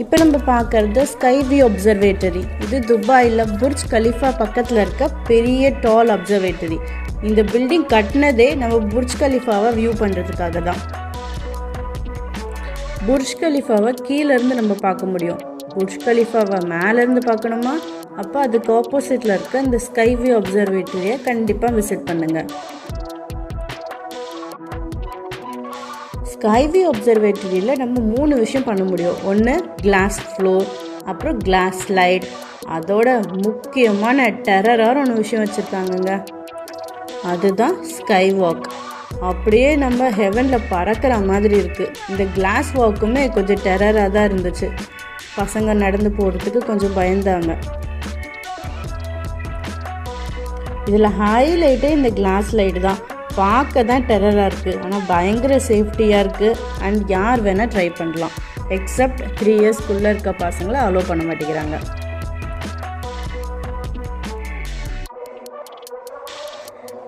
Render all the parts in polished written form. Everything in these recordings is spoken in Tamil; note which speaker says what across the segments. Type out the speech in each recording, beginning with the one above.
Speaker 1: இப்போ நம்ம பார்க்குறது ஸ்கை வியூ அப்சர்வேட்டரி. இது துபாயில் புர்ஜ் கலிஃபா பக்கத்தில் இருக்க பெரிய டால் அப்சர்வேட்டரி. இந்த பில்டிங் கட்டினதே நம்ம புர்ஜ் கலிஃபாவை வியூ பண்ணுறதுக்காக தான். புர்ஜ் கலிஃபாவை கீழேருந்து நம்ம பார்க்க முடியும். புர்ஜ் கலிஃபாவை மேலேருந்து பார்க்கணுமா? அப்போ அதுக்கு ஆப்போசிட்டில் இருக்க இந்த ஸ்கை வியூ அப்சர்வேட்டரியை கண்டிப்பாக விசிட் பண்ணுங்கள். ஸ்கை வியூ அப்சர்வேட்டரியில் நம்ம 3 விஷயம் பண்ண முடியும். ஒன்று கிளாஸ் ஃப்ளோர், அப்புறம் கிளாஸ் ஸ்லைட், அதோட முக்கியமான டெரரான ஒன்று விஷயம் வச்சுருக்காங்கங்க, அதுதான் ஸ்கை வாக். அப்படியே நம்ம ஹெவனில் பறக்கிற மாதிரி இருக்குது. இந்த கிளாஸ் வாக்குமே கொஞ்சம் டெரராக தான் இருந்துச்சு. பசங்க நடந்து போகிறதுக்கு கொஞ்சம் பயந்தாங்க. இதில் ஹைலைட்டே இந்த கிளாஸ் லைட் தான். பார்க்க தான் டெரராக இருக்குது, ஆனால் பயங்கர சேஃப்டியாக இருக்குது. அண்ட் யார் வேணால் ட்ரை பண்ணலாம். எக்ஸப்ட் 3 இயர்ஸ்க்குள்ளே இருக்க பசங்களை அலோவ் பண்ண மாட்டேங்கிறாங்க.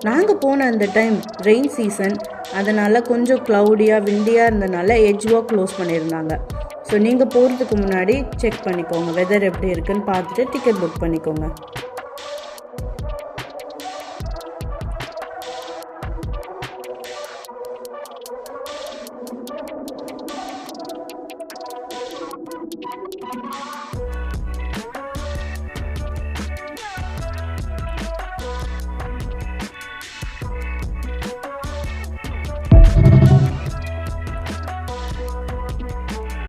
Speaker 1: நாங்கள் போன அந்த டைம் ரெயின் சீசன், அதனால் கொஞ்சம் க்ளவுடியாக விண்டியாக இருந்தனால எட்ஜ் வாக் க்ளோஸ் பண்ணியிருந்தாங்க. ஸோ நீங்கள் போகிறதுக்கு முன்னாடி செக் பண்ணிக்கோங்க, வெதர் எப்படி இருக்குன்னு பார்த்துட்டு டிக்கெட் புக் பண்ணிக்கோங்க.